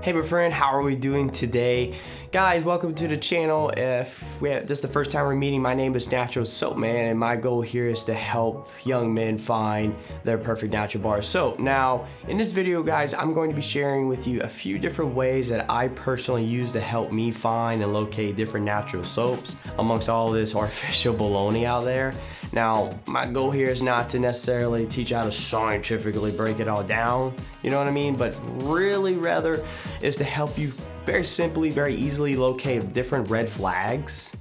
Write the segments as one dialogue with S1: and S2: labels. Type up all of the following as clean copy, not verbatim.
S1: Hey my friend, how are we doing today? Guys, welcome to the channel. If this is the first time we're meeting, my name is Natural Soap Man, and my goal here is to help young men find their perfect natural bar of soap. Now, in this video, guys, I'm going to be sharing with you a few different ways that I personally use to help me find and locate different natural soaps amongst all this artificial baloney out there. Now, my goal here is not to necessarily teach you how to scientifically break it all down, you know what I mean? But really rather is to help you very simply, very easily locate different red flags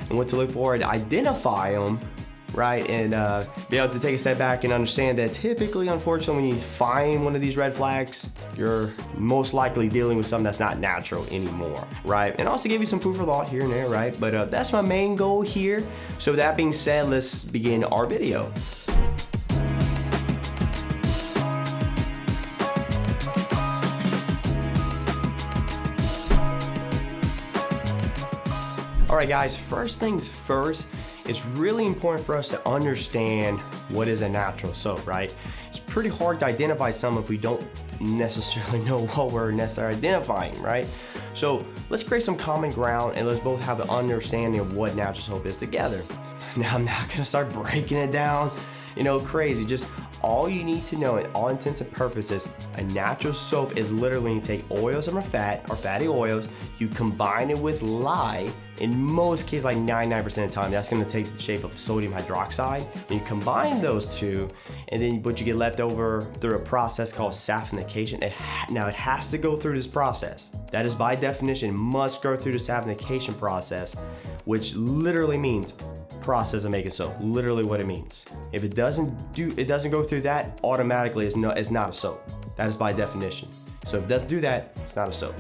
S1: and what to look for and identify them, right? And be able to take a step back and understand that typically, unfortunately, when you find one of these red flags, you're most likely dealing with something that's not natural anymore, right? And also give you some food for thought here and there, right? But that's my main goal here. So with that being said, let's begin our video. All right, guys, first things first, it's really important for us to understand what is a natural soap, right? It's pretty hard to identify some if we don't necessarily know what we're necessarily identifying, right? So let's create some common ground and let's both have an understanding of what natural soap is together. Now, I'm not gonna start breaking it down, crazy. Just all you need to know, in all intents and purposes, a natural soap is literally when you take oils from a fat or fatty oils, you combine it with lye. In most cases, like 99% of the time, that's going to take the shape of sodium hydroxide. And you combine those two, and then what you get left over through a process called saponification. Now, it has to go through this process. That is by definition, must go through the saponification process, which literally means process of making soap. Literally what it means. If it doesn't go through that, automatically it's not a soap. That is by definition. So if it doesn't do that, it's not a soap.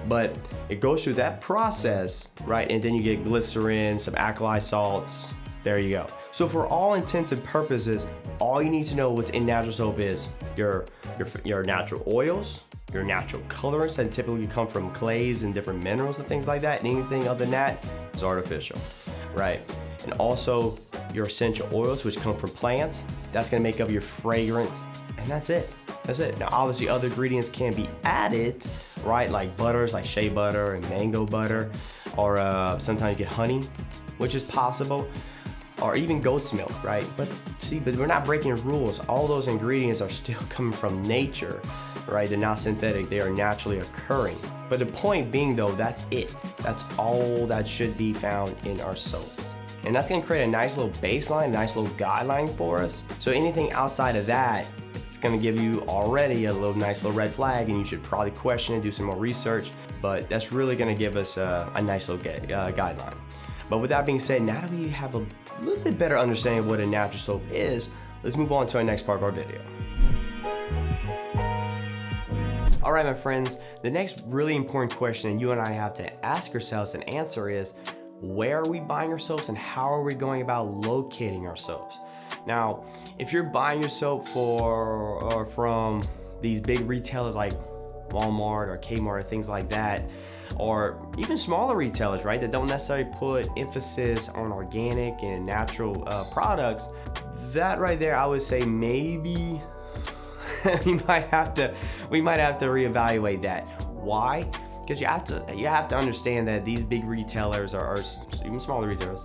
S1: But it goes through that process, right? And then you get glycerin, some alkali salts. There you go. So for all intents and purposes, all you need to know what's in natural soap is your natural oils, your natural colorants that typically come from clays and different minerals and things like that. And anything other than that is artificial, right? And also your essential oils, which come from plants. That's gonna make up your fragrance, and that's it. That's it. Now, obviously, other ingredients can be added, right? Like butters, like shea butter and mango butter, or sometimes you get honey, which is possible, or even goat's milk, right? But we're not breaking rules. All those ingredients are still coming from nature, right? They're not synthetic. They are naturally occurring. But the point being, though, that's it. That's all that should be found in our soaps. And that's gonna create a nice little baseline, a nice little guideline for us. So anything outside of that, it's gonna give you already a nice little red flag, and you should probably question it, do some more research, but that's really gonna give us a nice little guideline. But with that being said, now that we have a little bit better understanding of what a natural soap is, let's move on to our next part of our video. All right, my friends, the next really important question you and I have to ask ourselves and answer is, where are we buying our soaps and how are we going about locating our soaps? Now, if you're buying your soap from these big retailers like Walmart or Kmart or things like that, or even smaller retailers, right, that don't necessarily put emphasis on organic and natural products, that right there, I would say maybe we might have to reevaluate that. Why? Because you have to understand that these big retailers or even smaller retailers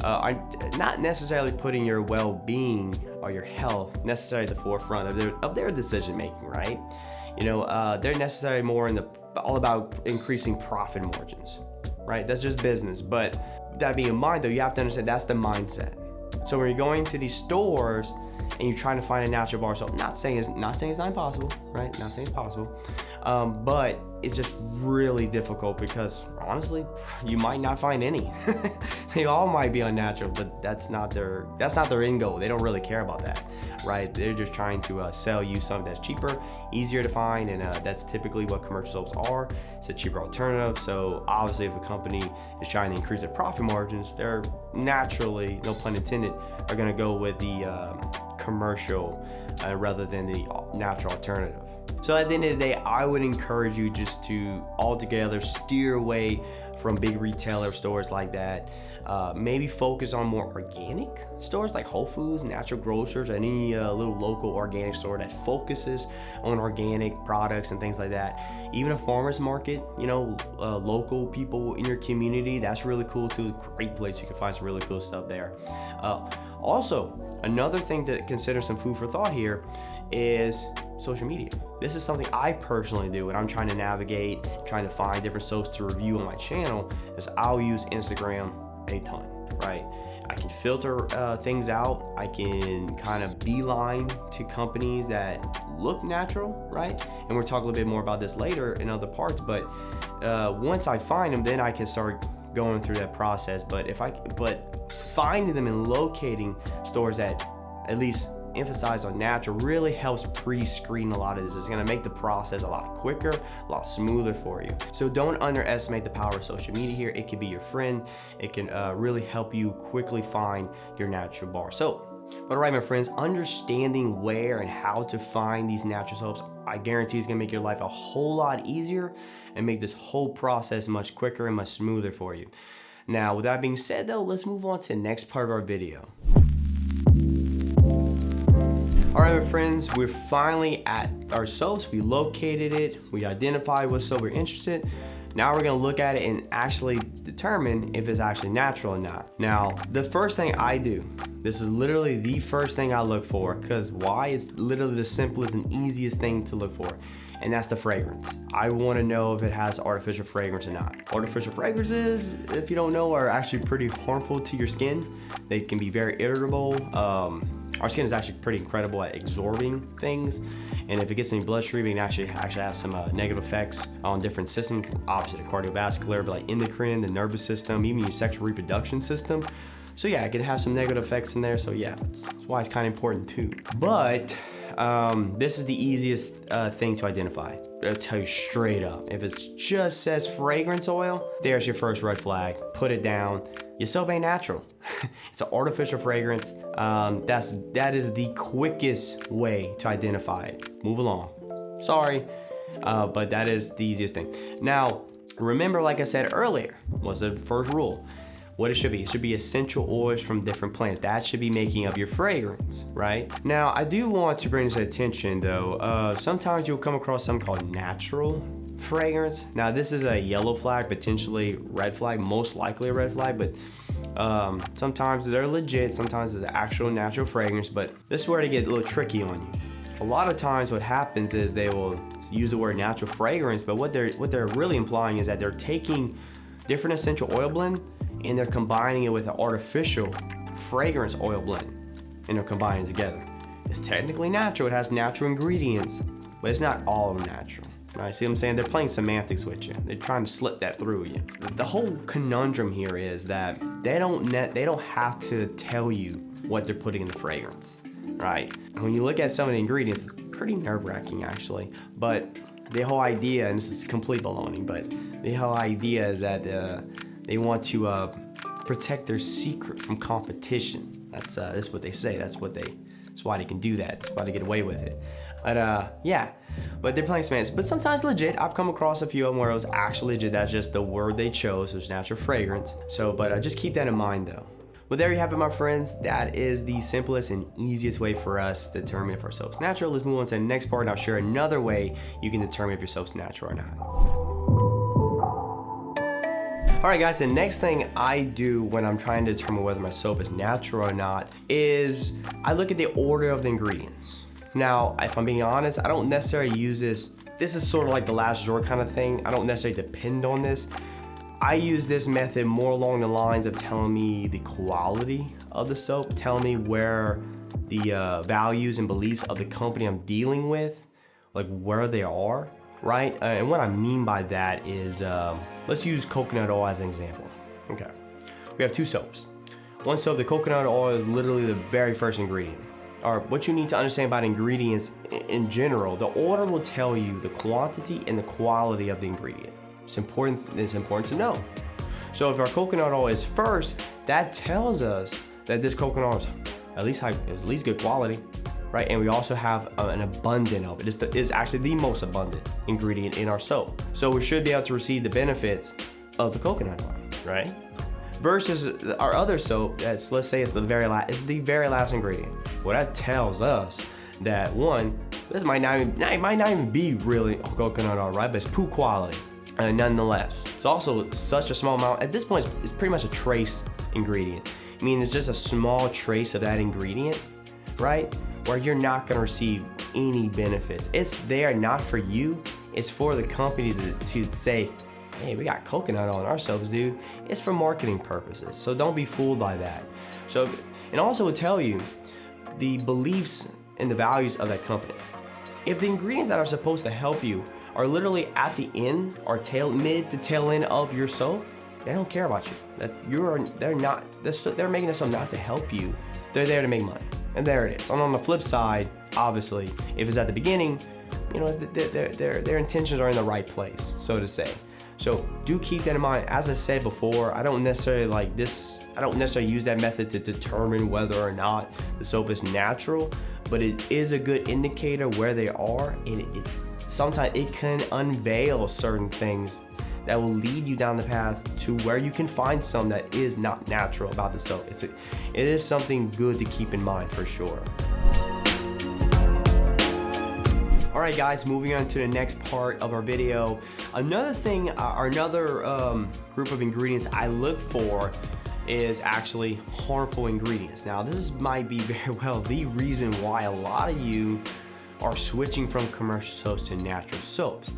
S1: are not necessarily putting your well-being or your health necessarily at the forefront of their decision making, right? They're necessarily more all about increasing profit margins, right? That's just business. But that being in mind, though, you have to understand that's the mindset. So when you're going to these stores and you're trying to find a natural bar soap, not saying it's not impossible, right? Not saying it's possible, but it's just really difficult because honestly, you might not find any. They all might be unnatural, but that's not their end goal. They don't really care about that, right? They're just trying to sell you something that's cheaper, easier to find, and that's typically what commercial soaps are. It's a cheaper alternative. So obviously, if a company is trying to increase their profit margins, they're naturally, no pun intended, are going to go with the commercial rather than the natural alternative. So at the end of the day, I would encourage you just to altogether steer away from big retailer stores like that. Maybe focus on more organic stores like Whole Foods, Natural Grocers, any little local organic store that focuses on organic products and things like that. Even a farmer's market, local people in your community, that's really cool too. Great place, you can find some really cool stuff there. Also, another thing to consider, some food for thought here, is social media. This is something I personally do when I'm trying to navigate, trying to find different soaps to review on my channel, is I'll use Instagram a ton, right? I can filter things out. I can kind of beeline to companies that look natural, right? And we'll talk a little bit more about this later in other parts, but once I find them, then I can start going through that process. But finding them and locating stores that at least emphasize on natural really helps pre-screen a lot of this. It's going to make the process a lot quicker, a lot smoother for you. So don't underestimate the power of social media here. It can be your friend. It can really help you quickly find your natural bar. But all right, my friends, understanding where and how to find these natural soaps, I guarantee is going to make your life a whole lot easier and make this whole process much quicker and much smoother for you. Now, with that being said though, let's move on to the next part of our video. All right, my friends, we're finally at our soaps. We located it. We identified what soap we're interested in. Now we're gonna look at it and actually determine if it's actually natural or not. Now, the first thing I do, this is literally the first thing I look for, because why? It's literally the simplest and easiest thing to look for, and that's the fragrance. I wanna know if it has artificial fragrance or not. Artificial fragrances, if you don't know, are actually pretty harmful to your skin. They can be very irritable. Our skin is actually pretty incredible at absorbing things, and if it gets in your bloodstream, it can actually have some negative effects on different systems, opposite of cardiovascular, but like endocrine, the nervous system, even your sexual reproduction system. So yeah, it can have some negative effects in there. So yeah, that's why it's kind of important too. But this is the easiest thing to identify. I'll tell you straight up, if it just says fragrance oil, there's your first red flag. Put it down. Your soap ain't natural. It's an artificial fragrance. That is the quickest way to identify it. Move along. Sorry, but that is the easiest thing. Now, remember, like I said earlier, what's the first rule? What it should be? It should be essential oils from different plants. That should be making up your fragrance, right? Now, I do want to bring this attention though. Sometimes you'll come across something called natural fragrance. Now, this is a yellow flag, potentially red flag, most likely a red flag, but sometimes they're legit, sometimes it's actual natural fragrance, but this is where they get a little tricky on you. A lot of times what happens is they will use the word natural fragrance, but what they're really implying is that they're taking different essential oil blend and they're combining it with an artificial fragrance oil blend, and they're combining it together. It's technically natural, it has natural ingredients, but it's not all natural. Right? See what I'm saying? They're playing semantics with you. They're trying to slip that through you. The whole conundrum here is that they don't have to tell you what they're putting in the fragrance, right? And when you look at some of the ingredients, it's pretty nerve-wracking actually. But the whole idea, and this is complete baloney, but the whole idea is that they want to protect their secret from competition. That's what they say. That's why they can do that. That's why they get away with it. But yeah, but they're playing semantics. But sometimes legit. I've come across a few of them where it was actually legit. That's just the word they chose. It was natural fragrance. So, but just keep that in mind though. Well, there you have it, my friends. That is the simplest and easiest way for us to determine if our soap's natural. Let's move on to the next part, and I'll share another way you can determine if your soap's natural or not. All right, guys, the next thing I do when I'm trying to determine whether my soap is natural or not is I look at the order of the ingredients. Now, if I'm being honest, I don't necessarily use this. This is sort of like the last resort kind of thing. I don't necessarily depend on this. I use this method more along the lines of telling me the quality of the soap, telling me where the values and beliefs of the company I'm dealing with, like where they are, right? And what I mean by that is, let's use coconut oil as an example. Okay, we have two soaps. One soap, the coconut oil is literally the very first ingredient. Or what you need to understand about ingredients in general, the order will tell you the quantity and the quality of the ingredient. It's important to know. So if our coconut oil is first, that tells us that this coconut oil is at least good quality, right? And we also have an abundant of it. It's actually the most abundant ingredient in our soap. So we should be able to receive the benefits of the coconut oil, right? Versus our other soap, that's, let's say it's the very last ingredient. Well, that tells us that one, this might not even be really coconut oil, right? But it's poo quality, nonetheless. It's also such a small amount. At this point, it's pretty much a trace ingredient. I mean, it's just a small trace of that ingredient, right? Where you're not gonna receive any benefits. It's there not for you, it's for the company to say, hey, we got coconut oil in our soaps, dude. It's for marketing purposes. So don't be fooled by that. So, and also would tell you the beliefs and the values of that company. If the ingredients that are supposed to help you are literally at the end or mid to tail end of your soap, they don't care about you. They're making this soap not to help you. They're there to make money. And there it is. And on the flip side, obviously, if it's at the beginning, you know, their intentions are in the right place, so to say. So do keep that in mind. As I said before, I don't necessarily use that method to determine whether or not the soap is natural, but it is a good indicator where they are, and sometimes it can unveil certain things that will lead you down the path to where you can find some that is not natural about the soap. It is something good to keep in mind for sure. All right, guys, moving on to the next part of our video. Another thing, another group of ingredients I look for is actually harmful ingredients. Now, this might be very well the reason why a lot of you are switching from commercial soaps to natural soaps.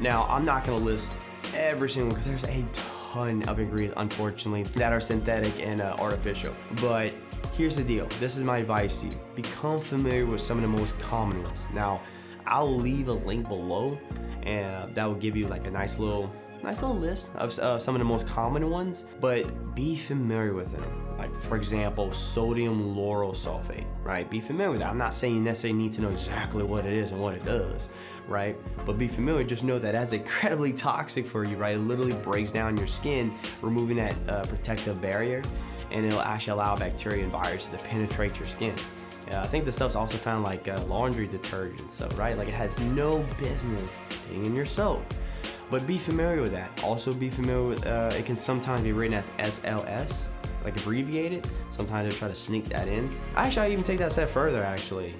S1: Now, I'm not gonna list every single one because there's a ton of ingredients, unfortunately, that are synthetic and artificial. But here's the deal. This is my advice to you. Become familiar with some of the most common ones. Now, I'll leave a link below, and that will give you like a nice little list of some of the most common ones, but be familiar with them. Like, for example, sodium lauryl sulfate, right? Be familiar with that. I'm not saying you necessarily need to know exactly what it is and what it does, right? But be familiar, just know that that's incredibly toxic for you, right? It literally breaks down your skin, removing that protective barrier, and it'll actually allow bacteria and viruses to penetrate your skin. I think the stuff's also found like laundry detergent, so right? Like, it has no business being in your soap. But be familiar with that. Also be familiar with, it can sometimes be written as SLS, like abbreviated. Sometimes they try to sneak that in. Actually, I even take that a step further, actually.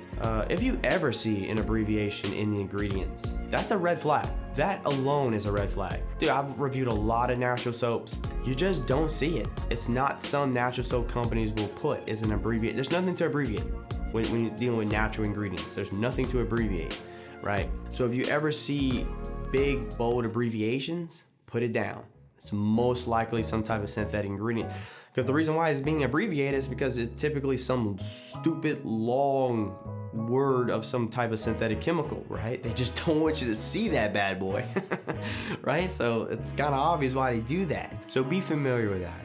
S1: If you ever see an abbreviation in the ingredients, that's a red flag. That alone is a red flag. Dude, I've reviewed a lot of natural soaps. You just don't see it. It's not some natural soap companies will put. It's an abbreviate. There's nothing to abbreviate when you're dealing with natural ingredients. There's nothing to abbreviate, right? So if you ever see big, bold abbreviations, put it down. It's most likely some type of synthetic ingredient. Because the reason why it's being abbreviated is because it's typically some stupid long word of some type of synthetic chemical, right? They just don't want you to see that bad boy, right? So it's kind of obvious why they do that. So be familiar with that.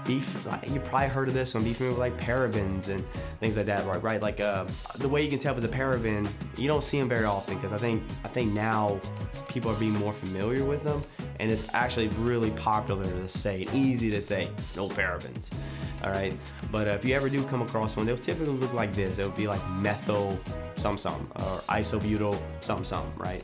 S1: You probably heard of this one. Be familiar with like parabens and things like that, right? Like the way you can tell if it's a paraben, you don't see them very often because I think now people are being more familiar with them, and it's actually really popular to say, easy to say, no parabens. All right, but if you ever do come across one, they'll typically look like this. It'll be like methyl some or isobutyl some, right?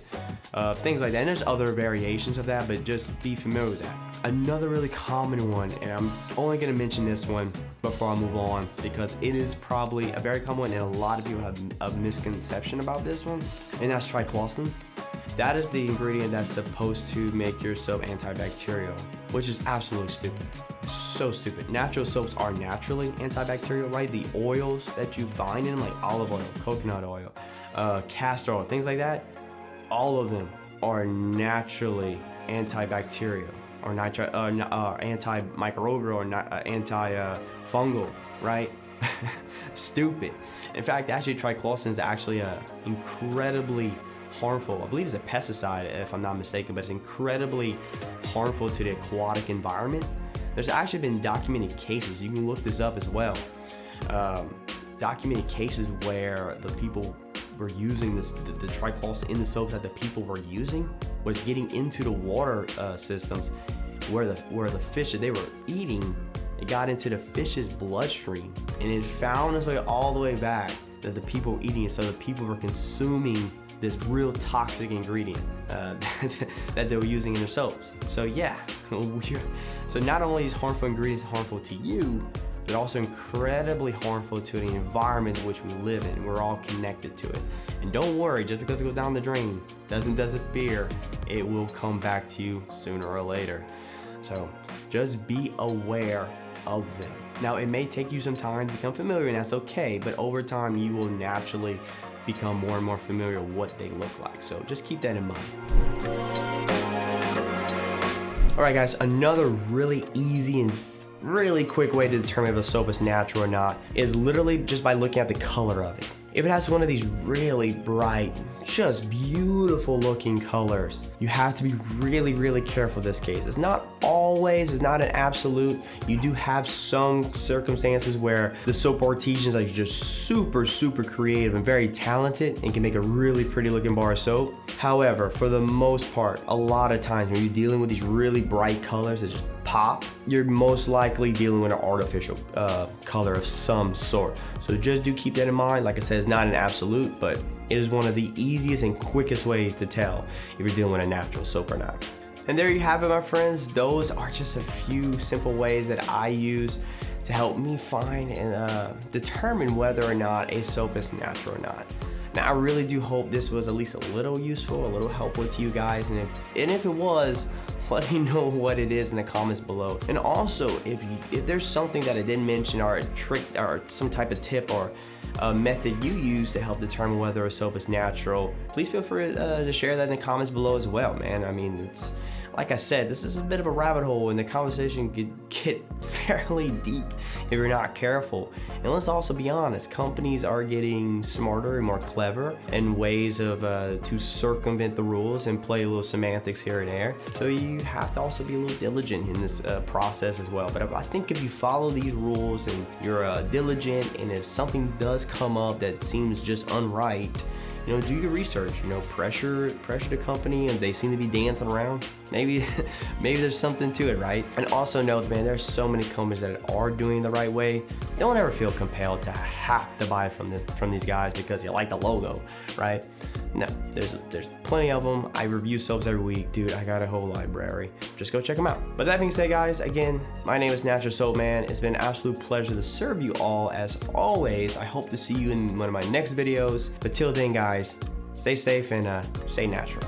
S1: Things like that. And there's other variations of that, but just be familiar with that. Another really common one, and I'm only going to mention this one before I move on because it is probably a very common one, and a lot of people have a misconception about this one, and that's triclosan. That is the ingredient that's supposed to make your soap antibacterial, which is absolutely stupid. So stupid. Natural soaps are naturally antibacterial, right? The oils that you find in them, like olive oil, coconut oil, castor oil, things like that, all of them are naturally antibacterial or antimicrobial or antifungal, right? Stupid. In fact, actually, triclosan is actually incredibly harmful. I believe it's a pesticide, if I'm not mistaken, but it's incredibly harmful to the aquatic environment. There's actually been documented cases, you can look this up as well, documented cases where the people were using the triclosan in the soaps that the people were using was getting into the water systems where the fish that they were eating, it got into the fish's bloodstream, and it found its way all the way back that the people eating it, so the people were consuming this real toxic ingredient that they were using in their soaps. So yeah, so not only is harmful ingredients harmful to you, but also incredibly harmful to the environment in which we live in. We're all connected to it. And don't worry, just because it goes down the drain doesn't disappear. It will come back to you sooner or later. So just be aware of them. Now, it may take you some time to become familiar, and that's okay, but over time you will naturally become more and more familiar with what they look like. So just keep that in mind. All right, guys, another really easy and really quick way to determine if a soap is natural or not is literally just by looking at the color of it. If it has one of these really bright, just beautiful looking colors, you have to be really, really careful in this case. It's not always, it's not an absolute. You do have some circumstances where the soap artisans are just super, super creative and very talented and can make a really pretty looking bar of soap. However, for the most part, a lot of times when you're dealing with these really bright colors that just pop, you're most likely dealing with an artificial color of some sort. So just do keep that in mind. Like I said, it's not an absolute, but it is one of the easiest and quickest ways to tell if you're dealing with a natural soap or not. And there you have it, my friends. Those are just a few simple ways that I use to help me find and determine whether or not a soap is natural or not. Now, I really do hope this was at least a little useful, a little helpful to you guys, and if it was, let me know what it is in the comments below. And also, if there's something that I didn't mention, or a trick or some type of tip or a method you use to help determine whether a soap is natural, please feel free to share that in the comments below as well, man. I mean, it's like I said, this is a bit of a rabbit hole, and the conversation could get fairly deep if you're not careful. And let's also be honest, companies are getting smarter and more clever in ways of to circumvent the rules and play a little semantics here and there. So you have to also be a little diligent in this process as well. But I think if you follow these rules and you're diligent, and if something does come up that seems just unright, you know, do your research, you know, pressure the company, and they seem to be dancing around. Maybe there's something to it, right? And also note, man, there's so many companies that are doing the right way. Don't ever feel compelled to have to buy from these guys because you like the logo, right? No, there's plenty of them. I review soaps every week, dude. I got a whole library. Just go check them out. But that being said, guys, again, my name is Natural Soap Man. It's been an absolute pleasure to serve you all as always. I hope to see you in one of my next videos. But till then, guys, stay safe and stay natural.